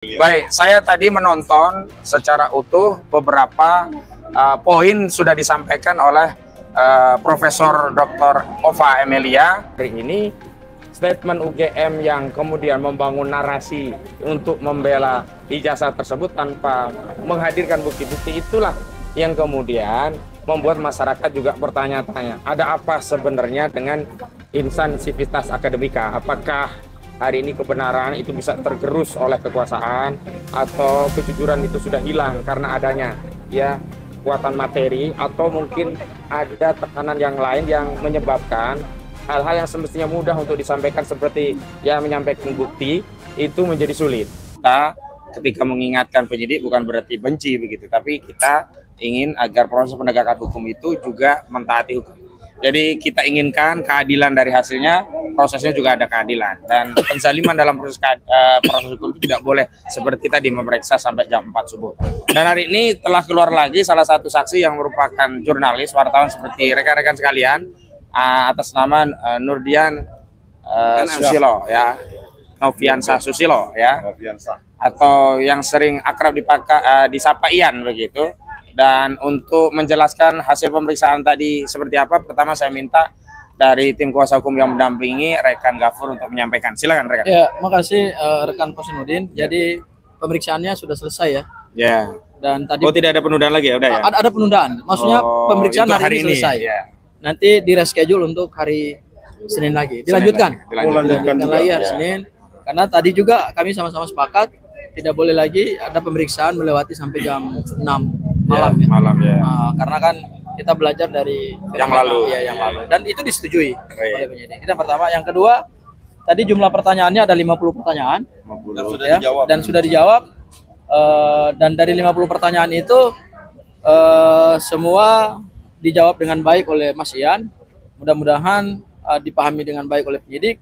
Baik, saya tadi menonton secara utuh beberapa poin sudah disampaikan oleh Profesor Dr. Ova Emilia. Hari ini statement UGM yang kemudian membangun narasi untuk membela ijazah tersebut tanpa menghadirkan bukti-bukti, itulah yang kemudian membuat masyarakat juga bertanya-tanya, ada apa sebenarnya dengan insan Civitas Akademika? Apakah hari ini kebenaran itu bisa tergerus oleh kekuasaan, atau kejujuran itu sudah hilang karena adanya ya kekuatan materi, atau mungkin ada tekanan yang lain yang menyebabkan hal-hal yang semestinya mudah untuk disampaikan seperti ya menyampaikan bukti itu menjadi sulit. Kita ketika mengingatkan penyidik bukan berarti benci begitu, tapi kita ingin agar proses penegakan hukum itu juga mentaati hukum. Jadi kita inginkan keadilan dari hasilnya, prosesnya juga ada keadilan. Dan penzaliman dalam proses hukum itu tidak boleh seperti tadi memeriksa sampai jam 4 subuh. Dan hari ini telah keluar lagi salah satu saksi yang merupakan jurnalis, wartawan seperti rekan-rekan sekalian, atas nama Nurdian Susilo ya, Noviansa Susilo ya, atau yang sering akrab disapa Ian begitu. Dan untuk menjelaskan hasil pemeriksaan tadi seperti apa, pertama saya minta dari tim kuasa hukum yang mendampingi rekan Gafur untuk menyampaikan. Silakan rekan. Ya, makasih rekan Kosinudin. Jadi pemeriksaannya sudah selesai ya. Ya. Dan tadi tidak ada penundaan lagi ya, udah ya. Ada penundaan. Maksudnya pemeriksaan hari ini selesai. Ya. Nanti di reschedule untuk hari Senin lagi. Dilanjutkan. Dilanjutkan lagi hari Senin. Karena tadi juga kami sama-sama sepakat tidak boleh lagi ada pemeriksaan melewati sampai jam 6 malam ya. Malam ya. Karena kan kita belajar dari yang lalu. Ya, yang lalu. Dan itu disetujui oleh penyidik. Itu yang pertama. Yang kedua, tadi jumlah pertanyaannya ada 50 pertanyaan. 50. Ya, dan sudah dijawab. Dan dari 50 pertanyaan itu semua dijawab dengan baik oleh Mas Ian. Mudah-mudahan dipahami dengan baik oleh penyidik.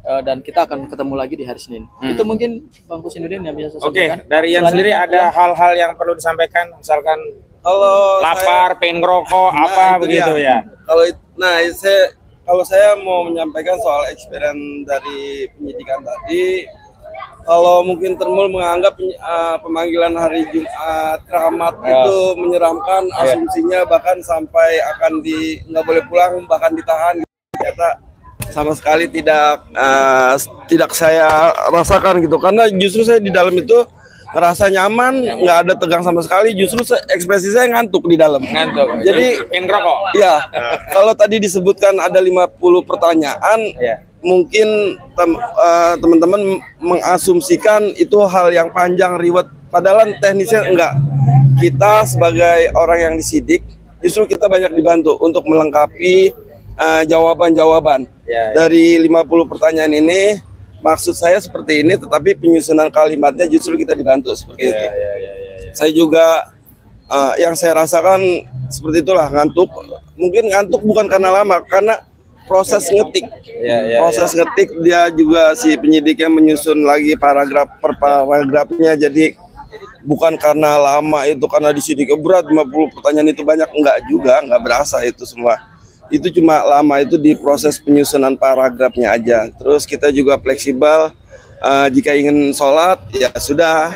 Dan kita akan ketemu lagi di hari Senin. Itu mungkin Bang Kosinudin yang bisa saya sampaikan. Oke, dari yang sendiri ada hal-hal yang perlu disampaikan, misalkan kalau lapar, pengen ngerokok, apa begitu ya? Kalau saya mau menyampaikan soal experience dari penyidikan tadi, kalau mungkin Termul menganggap pemanggilan hari Jumat Keramat itu menyeramkan, asumsinya bahkan sampai akan nggak boleh pulang, bahkan ditahan. Ternyata sama sekali tidak saya rasakan gitu, karena justru saya di dalam itu ngerasa nyaman, nggak ada tegang sama sekali, justru ekspresi saya ngantuk di dalam. Ngantuk. Jadi pengen ngerokok. Ya, kalau tadi disebutkan ada 50 pertanyaan, mungkin teman-teman mengasumsikan itu hal yang panjang ribet, padahal teknisnya enggak. Kita sebagai orang yang disidik, justru kita banyak dibantu untuk melengkapi jawaban-jawaban dari 50 pertanyaan ini. Maksud saya seperti ini, tetapi penyusunan kalimatnya justru kita dibantu seperti itu. Saya juga yang saya rasakan seperti itulah, ngantuk. Mungkin ngantuk bukan karena lama, karena proses ngetik. Proses ngetik dia juga si penyidiknya menyusun lagi paragraf per paragrafnya, jadi bukan karena lama itu, karena disidiknya berat 50 pertanyaan itu banyak, enggak juga, enggak berasa itu semua. Itu cuma lama itu di proses penyusunan paragrafnya aja. Terus kita juga fleksibel, jika ingin sholat ya sudah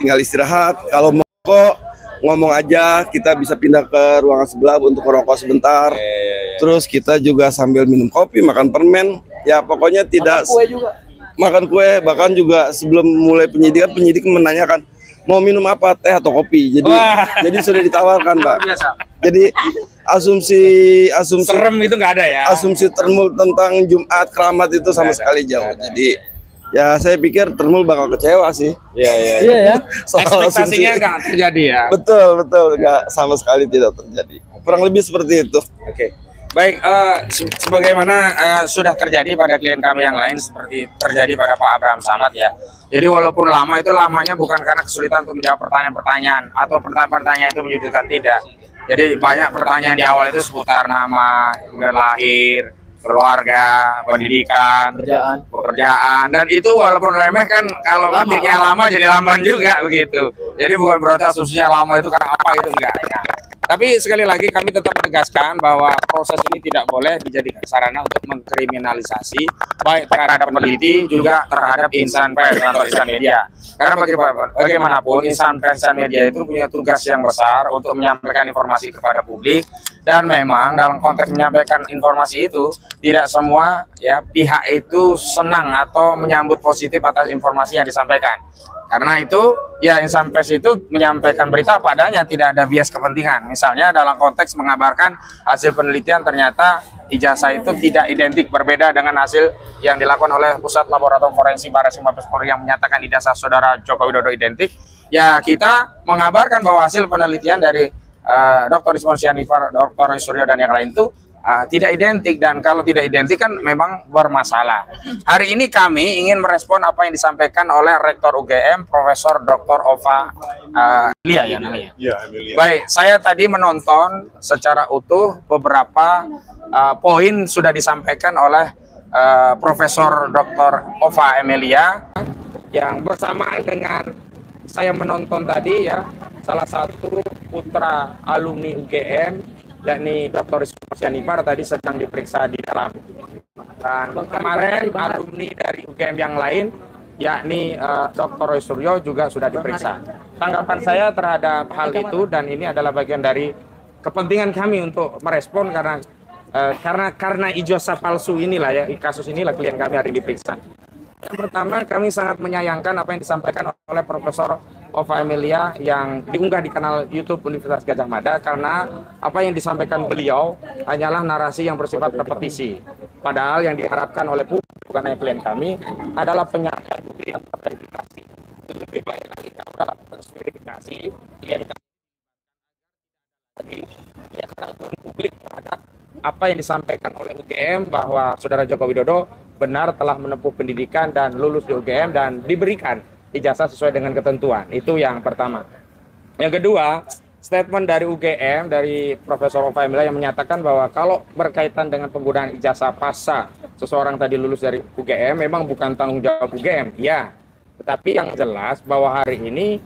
tinggal istirahat, kalau mau ngomong aja, kita bisa pindah ke ruangan sebelah untuk merokok sebentar. Terus kita juga sambil minum kopi, makan permen, ya pokoknya tidak makan kue. Bahkan juga sebelum mulai penyidikan, penyidik menanyakan mau minum apa, teh atau kopi. Jadi sudah ditawarkan, Pak. Jadi asumsi serem itu nggak ada ya. Asumsi Termul tentang Jumat Keramat itu sama sekali jauh. Jadi ya saya pikir Termul bakal kecewa sih. Iya. Ekspektasinya nggak terjadi ya. Betul, nggak, sama sekali tidak terjadi. Kurang lebih seperti itu. Oke. Baik, sebagaimana sudah terjadi pada klien kami yang lain, seperti terjadi pada Pak Abraham Samad ya. Jadi walaupun lama, itu lamanya bukan karena kesulitan untuk menjawab pertanyaan-pertanyaan atau pertanyaan-pertanyaan itu menyudutkan, tidak. Jadi banyak pertanyaan di awal itu seputar nama, lahir, keluarga, pendidikan, pekerjaan, dan itu walaupun remeh kan kalau ketiknya lama jadi lamban juga begitu. Jadi bukan berarti asumsinya lama itu karena apa, itu enggak ya. Tapi sekali lagi kami tetap menegaskan bahwa proses ini tidak boleh dijadikan sarana untuk mengkriminalisasi baik terhadap peneliti juga terhadap insan pers atau insan media. Karena bagaimanapun insan pers dan media itu punya tugas yang besar untuk menyampaikan informasi kepada publik, dan memang dalam konteks menyampaikan informasi itu tidak semua ya pihak itu senang atau menyambut positif atas informasi yang disampaikan. Karena itu ya insan pers itu menyampaikan berita padanya, tidak ada bias kepentingan. Misalnya dalam konteks mengabarkan hasil penelitian ternyata ijazah itu tidak identik, berbeda dengan hasil yang dilakukan oleh Pusat Laboratorium Forensik Barres Mabes Polri yang menyatakan ijazah saudara Joko Widodo identik. Ya kita mengabarkan bahwa hasil penelitian dari Dr. Ismon Syarifar, Dr. Suryo dan yang lain itu tidak identik, dan kalau tidak identik kan memang bermasalah. Hari ini kami ingin merespon apa yang disampaikan oleh Rektor UGM Profesor Dr. Ova Emilia ya namanya. Ya, Emilia. Baik, saya tadi menonton secara utuh beberapa poin sudah disampaikan oleh Profesor Dr. Ova Emilia yang bersamaan dengan saya menonton tadi ya salah satu putra alumni UGM yakni Dr. Ismon Syarifar tadi sedang diperiksa di dalam. Dan kemarin alumni dari UGM yang lain yakni Dr. Suryo juga sudah diperiksa. Tanggapan saya terhadap hal itu, dan ini adalah bagian dari kepentingan kami untuk merespon karena ijazah palsu inilah ya, kasus inilah klien kami hari diperiksa. Yang pertama, kami sangat menyayangkan apa yang disampaikan oleh Profesor Ova Emilia yang diunggah di kanal YouTube Universitas Gadjah Mada, karena apa yang disampaikan beliau hanyalah narasi yang bersifat repetisi. Padahal yang diharapkan oleh publik, bukan hanya klien kami, adalah penyampaian bukti atau verifikasi. Lebih baik lagi kalau dalam proses verifikasi, klien kami ya, karena publik terhadap apa yang disampaikan oleh UGM bahwa saudara Joko Widodo benar telah menempuh pendidikan dan lulus di UGM dan diberikan ijazah sesuai dengan ketentuan. Itu yang pertama. Yang kedua, statement dari UGM, dari Profesor Ova Emilia yang menyatakan bahwa kalau berkaitan dengan penggunaan ijazah pasca seseorang tadi lulus dari UGM, memang bukan tanggung jawab UGM. Ya, tetapi yang jelas bahwa hari ini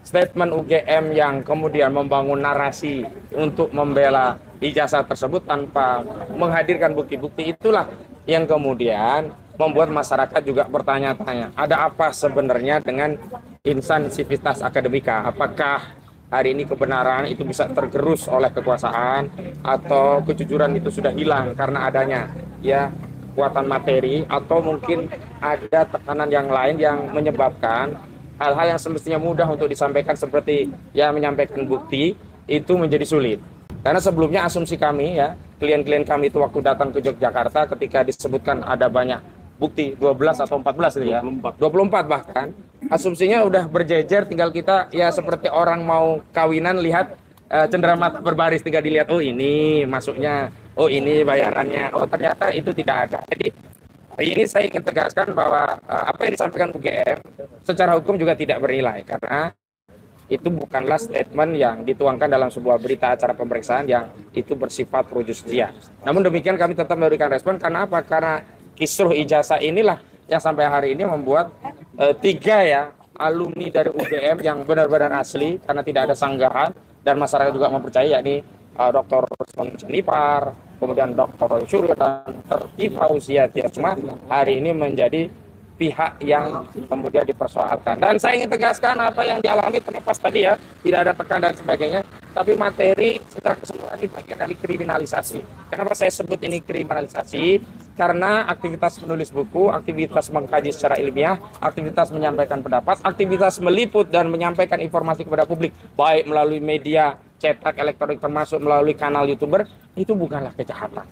statement UGM yang kemudian membangun narasi untuk membela ijazah tersebut tanpa menghadirkan bukti-bukti, itulah yang kemudian membuat masyarakat juga bertanya-tanya, ada apa sebenarnya dengan insan sivitas akademika? Apakah hari ini kebenaran itu bisa tergerus oleh kekuasaan, atau kejujuran itu sudah hilang karena adanya ya kekuatan materi, atau mungkin ada tekanan yang lain yang menyebabkan hal-hal yang semestinya mudah untuk disampaikan seperti ya menyampaikan bukti itu menjadi sulit. Karena sebelumnya asumsi kami ya, klien-klien kami itu waktu datang ke Yogyakarta ketika disebutkan ada banyak bukti 12 atau 14 itu ya, 24 bahkan, asumsinya udah berjejer, tinggal kita ya seperti orang mau kawinan lihat cenderamata berbaris, tinggal dilihat, oh ini masuknya, oh ini bayarannya, oh ternyata itu tidak ada. Jadi hari ini saya ingin tegaskan bahwa apa yang disampaikan UGM secara hukum juga tidak bernilai, karena itu bukanlah statement yang dituangkan dalam sebuah berita acara pemeriksaan yang itu bersifat pro justia. Namun demikian kami tetap memberikan respon, karena apa? Karena kisruh ijazah inilah yang sampai hari ini membuat 3 ya alumni dari UGM yang benar-benar asli, karena tidak ada sanggahan dan masyarakat juga mempercayai, yakni Dr. Ismon Syarifar, kemudian Dr. Suryo dan Dr. Iva Usia Tiasma hari ini menjadi pihak yang kemudian dipersoalkan. Dan saya ingin tegaskan apa yang dialami terlepas tadi ya, tidak ada tekan dan sebagainya, tapi materi secara keseluruhan ini bagian dari kriminalisasi. Kenapa saya sebut ini kriminalisasi? Karena aktivitas menulis buku, aktivitas mengkaji secara ilmiah, aktivitas menyampaikan pendapat, aktivitas meliput dan menyampaikan informasi kepada publik, baik melalui media cetak, elektronik, termasuk melalui kanal YouTuber, itu bukanlah kejahatan.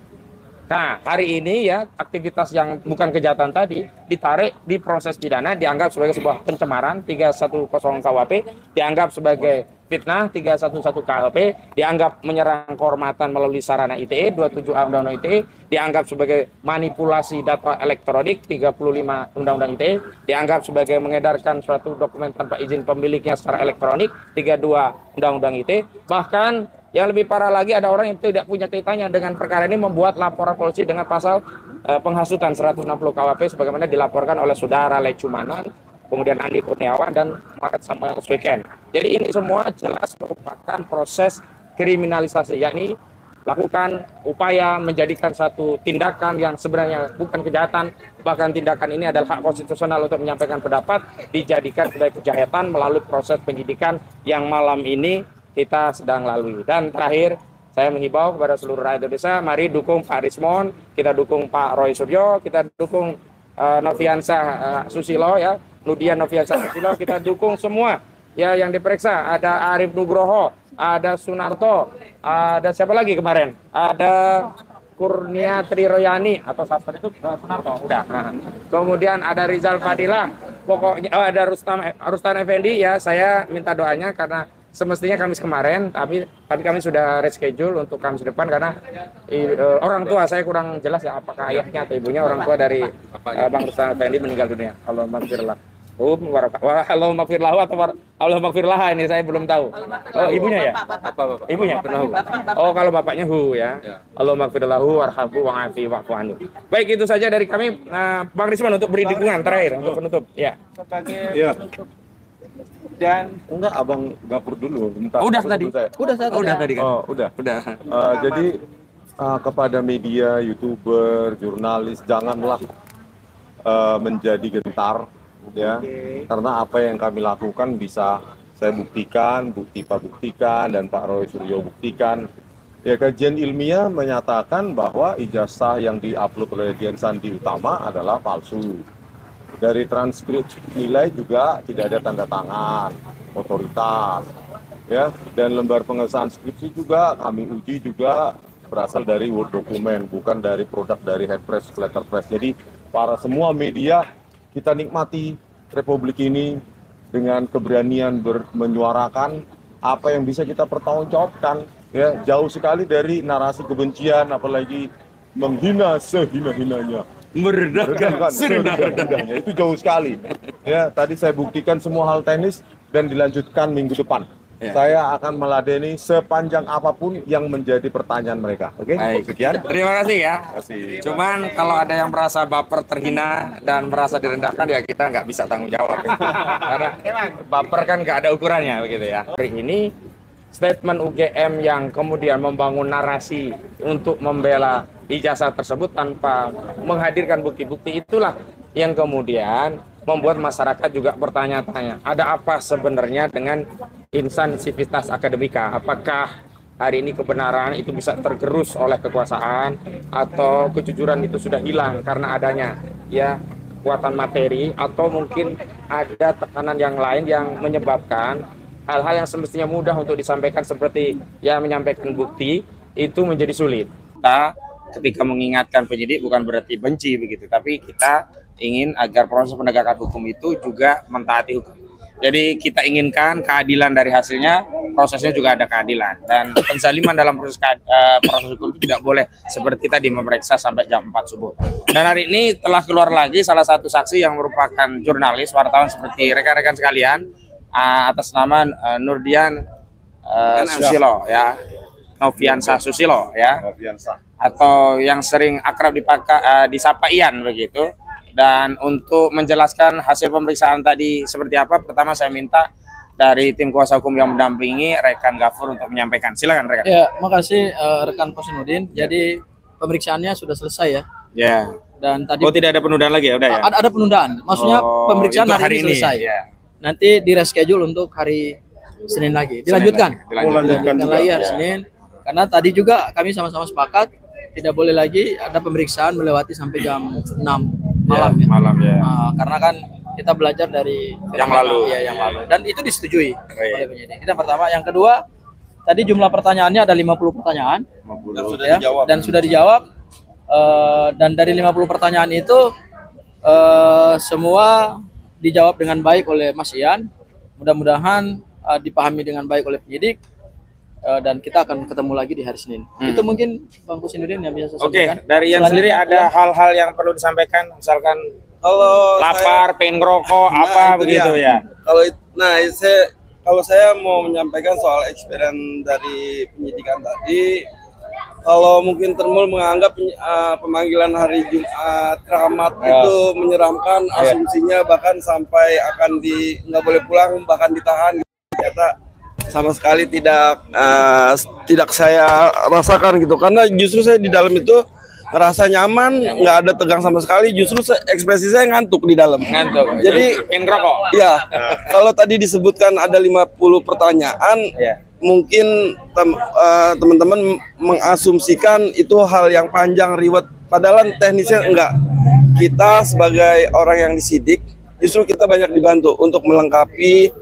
Nah, hari ini ya aktivitas yang bukan kejahatan tadi ditarik di proses pidana, dianggap sebagai sebuah pencemaran 310 KUHP, dianggap sebagai fitnah 311 KUHP, dianggap menyerang kehormatan melalui sarana ITE 27A Undang-Undang ITE, dianggap sebagai manipulasi data elektronik 35 Undang-Undang ITE, dianggap sebagai mengedarkan suatu dokumen tanpa izin pemiliknya secara elektronik 32 Undang-Undang ITE, bahkan yang lebih parah lagi ada orang yang tidak punya kaitannya dengan perkara ini membuat laporan polisi dengan pasal penghasutan 160 KUHP sebagaimana dilaporkan oleh saudara Lecumanan, kemudian Andi Kurniawan dan Muhammad Samuel Sweekend. Jadi ini semua jelas merupakan proses kriminalisasi, yakni lakukan upaya menjadikan satu tindakan yang sebenarnya bukan kejahatan, bahkan tindakan ini adalah hak konstitusional untuk menyampaikan pendapat, dijadikan sebagai kejahatan melalui proses penyidikan yang malam ini kita sedang lalui. Dan terakhir, saya menghimbau kepada seluruh rakyat Indonesia, mari dukung Pak Rismon, kita dukung Pak Roy Suryo, kita dukung Noviansah Susilo, ya, Nudian Noviansah Susilo, kita dukung semua ya yang diperiksa. Ada Arif Nugroho, ada Sunarto, ada siapa lagi kemarin? Ada Kurnia Triroyani atau siapa itu? Sunarto, udah. Nah, kemudian ada Rizal Fadilah, pokoknya ada Rustam Effendi, ya, saya minta doanya karena semestinya Kamis kemarin, tapi kami sudah reschedule untuk Kamis depan karena orang tua saya kurang jelas ya apakah ayahnya atau ibunya, orang tua dari Bang Rustam Effendi meninggal dunia. Allahumma maghfirlahu atau Allahumma ini saya belum tahu. Oh, ibunya ya? Ibunya? Oh, kalau bapaknya ya. Allahumma maghfirlahu warhamhu wa'afi wa'fu anhu. Baik, itu saja dari kami. Bang Risman untuk beri dukungan terakhir untuk penutup. Ya. Iya. Dan enggak, abang gapur dulu. Udah tadi. Udah tadi kan. Oh, udah. Jadi kepada media, YouTuber, jurnalis, janganlah menjadi gentar, ya. Karena apa yang kami lakukan bisa saya buktikan, Pak buktikan, dan Pak Roy Suryo buktikan. Ya, kajian ilmiah menyatakan bahwa ijazah yang diupload oleh Dian Sandi Utama adalah palsu. Dari transkrip nilai juga tidak ada tanda tangan otoritas, ya, dan lembar pengesahan skripsi juga kami uji juga berasal dari Word dokumen, bukan dari produk dari headpress, letterpress. Jadi para semua media, kita nikmati Republik ini dengan keberanian menyuarakan apa yang bisa kita pertanggungjawabkan, ya, jauh sekali dari narasi kebencian, apalagi menghina sehina-hinanya. Merendahkan serendah-rendahnya, itu jauh sekali. Ya, tadi saya buktikan semua hal teknis dan dilanjutkan minggu depan. Ya. Saya akan meladeni sepanjang apapun yang menjadi pertanyaan mereka. Oke? Sekian. Terima kasih ya. Cuman kalau ada yang merasa baper, terhina dan merasa direndahkan, ya kita nggak bisa tanggung jawab. Karena baper kan nggak ada ukurannya, begitu ya. Hari ini statement UGM yang kemudian membangun narasi untuk membela ijazah tersebut tanpa menghadirkan bukti-bukti, itulah yang kemudian membuat masyarakat juga bertanya-tanya, ada apa sebenarnya dengan insan sivitas akademika? Apakah hari ini kebenaran itu bisa tergerus oleh kekuasaan, atau kejujuran itu sudah hilang karena adanya, ya, kekuatan materi, atau mungkin ada tekanan yang lain yang menyebabkan hal-hal yang semestinya mudah untuk disampaikan seperti ya menyampaikan bukti itu menjadi sulit. Kita ketika mengingatkan penyidik bukan berarti benci begitu, tapi kita ingin agar proses penegakan hukum itu juga mentaati hukum. Jadi kita inginkan keadilan dari hasilnya, prosesnya juga ada keadilan, dan penzaliman dalam proses hukum itu tidak boleh seperti tadi memeriksa sampai jam 4 subuh. Dan hari ini telah keluar lagi salah satu saksi yang merupakan jurnalis, wartawan seperti rekan-rekan sekalian, atas nama Nurdian Susilo, ya, Noviansah Susilo, ya, atau yang sering akrab disapa Ian begitu. Dan untuk menjelaskan hasil pemeriksaan tadi seperti apa, pertama saya minta dari tim kuasa hukum yang mendampingi rekan Gafur untuk menyampaikan. Silakan rekan. Ya, makasih rekan Posnudin. Jadi pemeriksaannya sudah selesai ya. Ya. Dan tadi tidak ada penundaan lagi ya, udah ya. Ada penundaan. Maksudnya pemeriksaan hari ini selesai. Ya. Nanti di reschedule untuk hari Senin lagi. Dilanjutkan. Dilanjutkan lagi hari Senin. Karena tadi juga kami sama-sama sepakat tidak boleh lagi ada pemeriksaan melewati sampai jam 6 malam ya. Malam ya. Karena kan kita belajar dari yang lalu. Ya, yang lalu. Dan itu disetujui oleh penyidik. Itu yang pertama. Yang kedua, tadi jumlah pertanyaannya ada 50 pertanyaan. 50. Dan sudah dijawab. Dan dari 50 pertanyaan itu semua dijawab dengan baik oleh Mas Ian. Mudah-mudahan dipahami dengan baik oleh penyidik. Dan kita akan ketemu lagi di hari Senin. Itu mungkin Bang Kusnudin yang bisa saya sampaikan. Oke, dari Ian sendiri ada hal-hal yang perlu disampaikan, misalkan kalau lapar, pengen ngerokok, apa begitu ya? Kalau saya mau menyampaikan soal experience dari penyidikan tadi, kalau mungkin Termul menganggap pemanggilan hari Jumat keramat itu menyeramkan, asumsinya bahkan sampai akan nggak boleh pulang, bahkan ditahan, ternyata sama sekali tidak saya rasakan gitu, karena justru saya di dalam itu ngerasa nyaman, nggak ada tegang sama sekali. Justru ekspresi saya ngantuk di dalam. Ngantuk. Jadi pengen rokok. Ya, kalau tadi disebutkan ada 50 pertanyaan, mungkin teman-teman mengasumsikan itu hal yang panjang ribet. Padahal teknisnya enggak. Kita sebagai orang yang disidik, justru kita banyak dibantu untuk melengkapi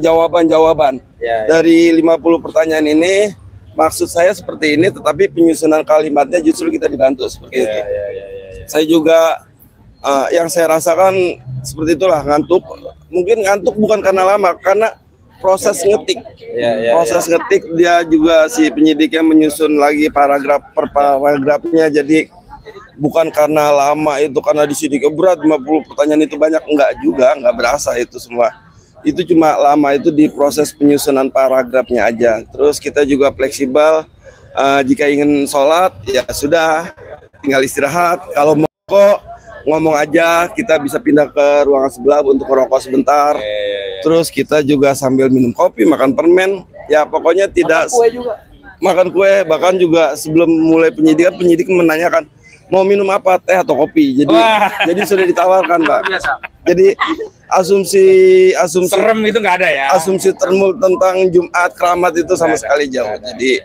jawaban-jawaban dari 50 pertanyaan ini. Maksud saya seperti ini, tetapi penyusunan kalimatnya justru kita dibantu seperti itu. Saya juga yang saya rasakan seperti itulah, ngantuk. Mungkin ngantuk bukan karena lama, karena proses ngetik. Proses ngetik dia juga si penyidiknya menyusun lagi paragraf per paragrafnya, jadi bukan karena lama itu, karena disidiknya berat 50 pertanyaan itu banyak, enggak juga, enggak berasa itu semua. Itu cuma lama itu di proses penyusunan paragrafnya aja. Terus kita juga fleksibel, jika ingin sholat ya sudah tinggal istirahat, kalau mau ngomong aja, kita bisa pindah ke ruangan sebelah untuk merokok sebentar. Terus kita juga sambil minum kopi, makan permen, ya pokoknya tidak makan kue. Bahkan juga sebelum mulai penyidikan, penyidik menanyakan mau minum apa, teh atau kopi. Jadi sudah ditawarkan, Pak. Jadi asumsi serem itu nggak ada ya. Asumsi Termul tentang Jumat keramat itu sama sekali jauh. Jadi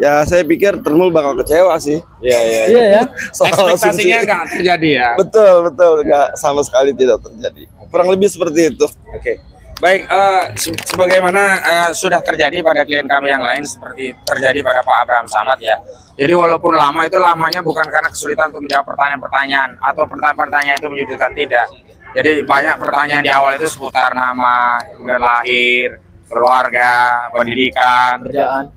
ya saya pikir Termul bakal kecewa sih. Iya ya. Ekspektasinya nggak terjadi ya. Betul, nggak, sama sekali tidak terjadi. Kurang lebih seperti itu. Oke. Baik, sebagaimana sudah terjadi pada klien kami yang lain, seperti terjadi pada Pak Abraham Samad ya. Jadi walaupun lama, itu lamanya bukan karena kesulitan untuk menjawab pertanyaan-pertanyaan atau pertanyaan-pertanyaan itu menyudutkan, tidak. Jadi banyak pertanyaan di awal itu seputar nama, lahir, keluarga, pendidikan,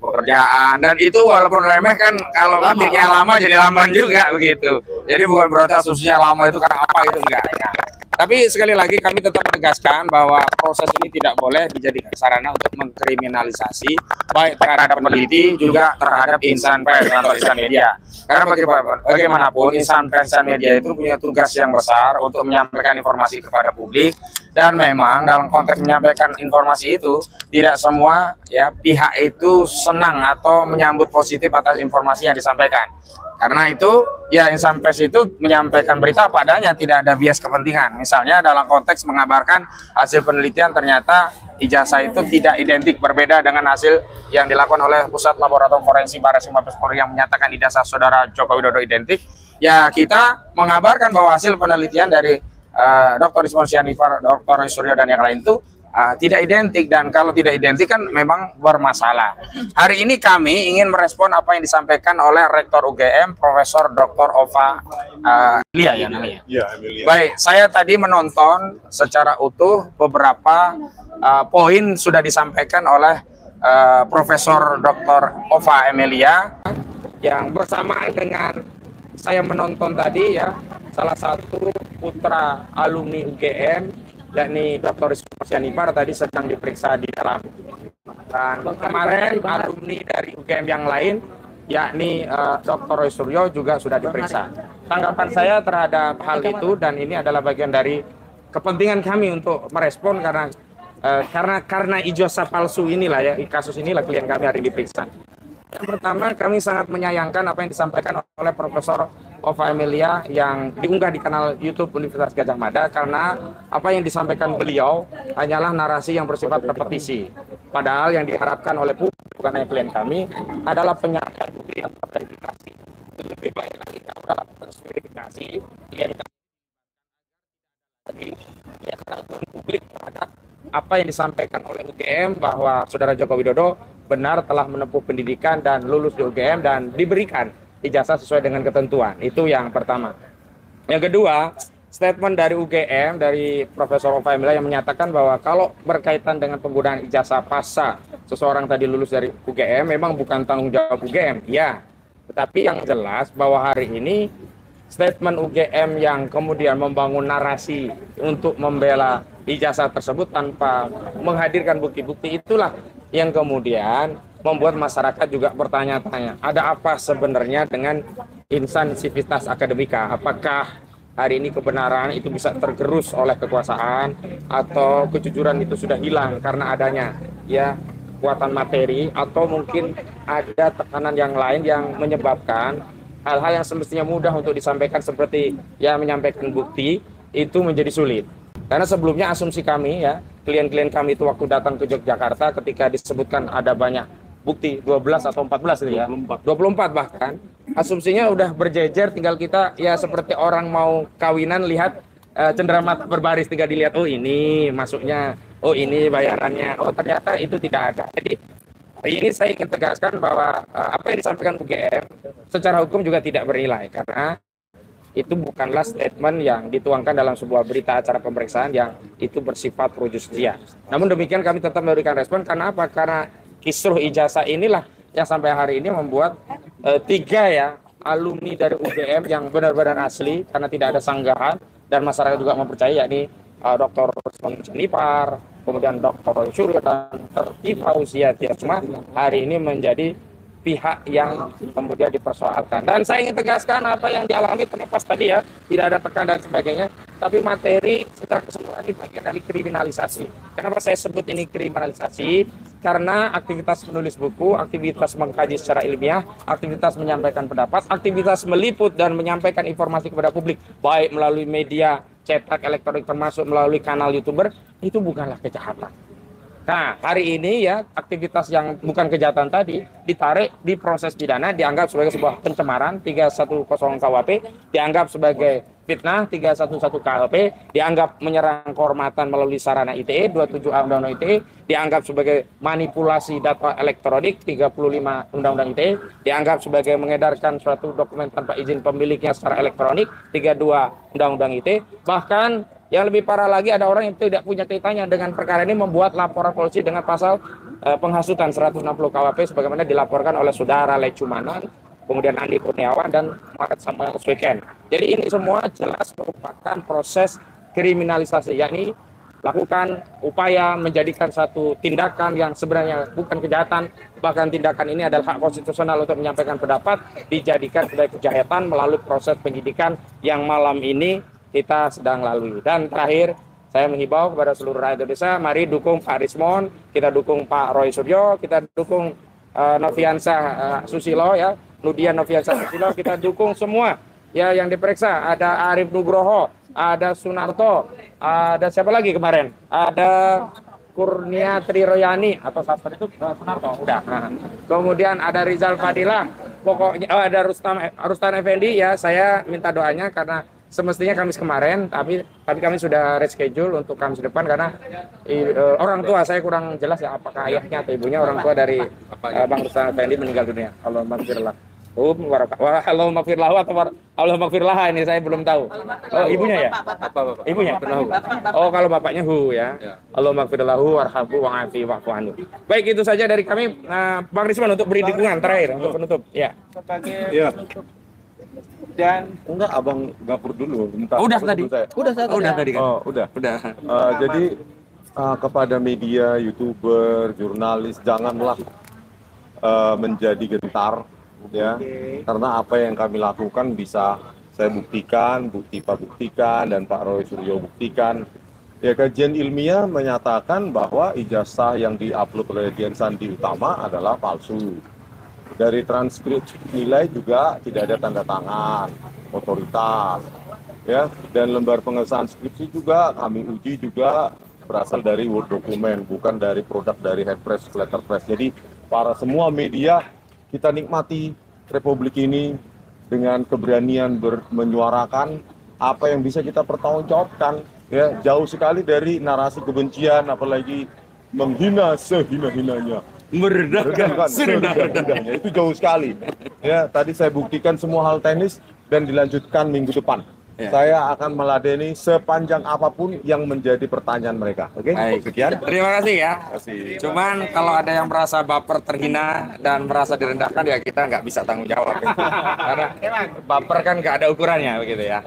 pekerjaan, dan itu walaupun remeh kan kalau ketiknya lama jadi lamban juga begitu. Jadi bukan berarti asumsinya lama itu karena apa, itu enggak. Tapi sekali lagi kami tetap menegaskan bahwa proses ini tidak boleh dijadikan sarana untuk mengkriminalisasi baik terhadap peneliti juga terhadap insan pers atau insan media. Karena bagaimanapun insan pers dan media itu punya tugas yang besar untuk menyampaikan informasi kepada publik, dan memang dalam konteks menyampaikan informasi itu tidak semua ya pihak itu senang atau menyambut positif atas informasi yang disampaikan. Karena itu ya insan pers itu menyampaikan berita padanya, tidak ada bias kepentingan. Misalnya dalam konteks mengabarkan hasil penelitian ternyata ijazah itu tidak identik, berbeda dengan hasil yang dilakukan oleh Pusat Laboratorium Forensik Barreskrim Mabes Polri yang menyatakan ijazah saudara Joko Widodo identik. Ya kita mengabarkan bahwa hasil penelitian dari Dr. Rizwan Syarifar, Dr. Suryo dan yang lain itu tidak identik, dan kalau tidak identik kan memang bermasalah. Hari ini kami ingin merespon apa yang disampaikan oleh Rektor UGM, Profesor Dr. Ova Emilia ya namanya. Emilia. Baik, saya tadi menonton secara utuh beberapa poin sudah disampaikan oleh Profesor Dr. Ova Emilia yang bersamaan dengan saya menonton tadi ya, salah satu putra alumni UGM yakni Dr. Rizwan Syarifar tadi sedang diperiksa di dalam. Dan kemarin alumni dari UGM yang lain yakni Dr. Roy Suryo juga sudah diperiksa. Tanggapan saya terhadap hal itu, dan ini adalah bagian dari kepentingan kami untuk merespon karena ijazah palsu inilah ya, kasus inilah klien kami hari diperiksa. Yang pertama, kami sangat menyayangkan apa yang disampaikan oleh Profesor Ova Emilia yang diunggah di kanal YouTube Universitas Gadjah Mada, karena apa yang disampaikan beliau hanyalah narasi yang bersifat repetisi. Padahal yang diharapkan oleh publik, bukan hanya klien kami, adalah penyampaian bukti atau verifikasi. Lebih baik lagi kalau dalam proses verifikasi, klien kami ya keraguan publik terhadap apa yang disampaikan oleh UGM bahwa Saudara Joko Widodo benar telah menempuh pendidikan dan lulus di UGM dan diberikan ijazah sesuai dengan ketentuan. Itu yang pertama. Yang kedua, statement dari UGM, dari Profesor Ova Emilia yang menyatakan bahwa kalau berkaitan dengan penggunaan ijazah pasca seseorang tadi lulus dari UGM, memang bukan tanggung jawab UGM, ya. Tetapi yang jelas bahwa hari ini statement UGM yang kemudian membangun narasi untuk membela ijazah tersebut tanpa menghadirkan bukti-bukti, itulah yang kemudian membuat masyarakat juga bertanya-tanya, ada apa sebenarnya dengan insan sivitas akademika? Apakah hari ini kebenaran itu bisa tergerus oleh kekuasaan, atau kejujuran itu sudah hilang karena adanya ya kekuatan materi atau mungkin ada tekanan yang lain yang menyebabkan hal-hal yang semestinya mudah untuk disampaikan seperti ya menyampaikan bukti itu menjadi sulit. Karena sebelumnya asumsi kami ya, klien-klien kami itu waktu datang ke Yogyakarta ketika disebutkan ada banyak bukti 12 atau 14 itu ya, 24 bahkan, asumsinya udah berjejer, tinggal kita ya seperti orang mau kawinan lihat cenderamata berbaris, tinggal dilihat, oh ini masuknya, oh ini bayarannya, oh ternyata itu tidak ada. Jadi ini saya ingin tegaskan bahwa apa yang disampaikan UGM secara hukum juga tidak bernilai, karena itu bukanlah statement yang dituangkan dalam sebuah berita acara pemeriksaan yang itu bersifat pro justia. Namun demikian kami tetap memberikan respon, karena apa? Karena kisruh ijazah inilah yang sampai hari ini membuat 3 ya alumni dari UGM yang benar-benar asli, karena tidak ada sanggahan dan masyarakat juga mempercayai, yakni Dr. Jenipar, kemudian Dr. Suryo dan Dr. Fauziatia, semua hari ini menjadi pihak yang kemudian dipersoalkan. Dan saya ingin tegaskan apa yang dialami terlepas tadi ya, tidak ada tekan dan sebagainya, tapi materi secara keseluruhan ini bagian dari kriminalisasi. Kenapa saya sebut ini kriminalisasi? Karena aktivitas menulis buku, aktivitas mengkaji secara ilmiah, aktivitas menyampaikan pendapat, aktivitas meliput dan menyampaikan informasi kepada publik, baik melalui media cetak, elektronik, termasuk melalui kanal YouTuber, itu bukanlah kejahatan. Nah, hari ini ya aktivitas yang bukan kejahatan tadi ditarik di proses pidana, dianggap sebagai sebuah pencemaran 310 KUHP, dianggap sebagai fitnah 311 KUHP, dianggap menyerang kehormatan melalui sarana ITE 27A Undang-Undang ITE, dianggap sebagai manipulasi data elektronik 35 Undang-Undang ITE, dianggap sebagai mengedarkan suatu dokumen tanpa izin pemiliknya secara elektronik 32 Undang-Undang ITE, bahkan yang lebih parah lagi ada orang yang tidak punya kaitannya dengan perkara ini membuat laporan polisi dengan pasal penghasutan 160 KUHP sebagaimana dilaporkan oleh saudara Lecumanan, kemudian Andi Kurniawan dan Muhammad Samuel Weekend. Jadi ini semua jelas merupakan proses kriminalisasi, yakni lakukan upaya menjadikan satu tindakan yang sebenarnya bukan kejahatan, bahkan tindakan ini adalah hak konstitusional untuk menyampaikan pendapat, dijadikan sebagai kejahatan melalui proses penyidikan yang malam ini kita sedang lalui. Dan terakhir, saya menghimbau kepada seluruh rakyat Indonesia, mari dukung Pak Rismon, kita dukung Pak Roy Suryo, kita dukung Noviansah Susilo ya, Nudian Noviansah Susilo, kita dukung semua ya yang diperiksa. Ada Arif Nugroho, ada Sunarto, ada siapa lagi kemarin? Ada Kurnia Triroyani atau Sastra itu Sunarto, udah. Nah, kemudian ada Rizal Fadilah, pokoknya ada Rustan Effendi ya, saya minta doanya karena semestinya Kamis kemarin, tapi kami sudah reschedule untuk Kamis depan karena orang tua saya kurang jelas ya apakah ayahnya atau ibunya, orang tua dari Bang Rustan Effendi meninggal dunia. Allahumma gfirlah. Allah maghfirlahu atau Allah maghfirlah ini saya belum tahu. Oh, ibunya ya? Ibunya Hu. Oh, kalau bapaknya Hu ya. Allah maghfirlahu warhamhu wa'afi wa'fu anhu. Baik, itu saja dari kami. Bang Risman untuk beri dukungan terakhir untuk penutup. Ya. Iya. Dan enggak, abang gapur dulu. Bentar, udah tadi. Udah tadi kan. Oh, udah. Jadi kepada media, YouTuber, jurnalis, janganlah menjadi gentar ya. Karena apa yang kami lakukan bisa saya buktikan, Pak buktikan, dan Pak Roy Suryo buktikan. Ya, kajian ilmiah menyatakan bahwa ijazah yang diupload oleh Dian Sandi Utama adalah palsu. Dari transkrip nilai juga tidak ada tanda tangan otoritas ya, dan lembar pengesahan skripsi juga kami uji juga berasal dari Word dokumen, bukan dari produk dari headpress, letterpress. Jadi para semua media, kita nikmati Republik ini dengan keberanian menyuarakan apa yang bisa kita pertanggungjawabkan ya, jauh sekali dari narasi kebencian, apalagi menghina sehina-hinanya, merendahkan serendah-rendahnya, itu jauh sekali ya. Tadi saya buktikan semua hal teknis dan dilanjutkan minggu depan ya. Saya akan meladeni sepanjang apapun yang menjadi pertanyaan mereka. Oke, sekian. Terima kasih ya. Cuman kalau ada yang merasa baper, terhina dan merasa direndahkan ya kita nggak bisa tanggung jawab karena baper kan nggak ada ukurannya begitu ya.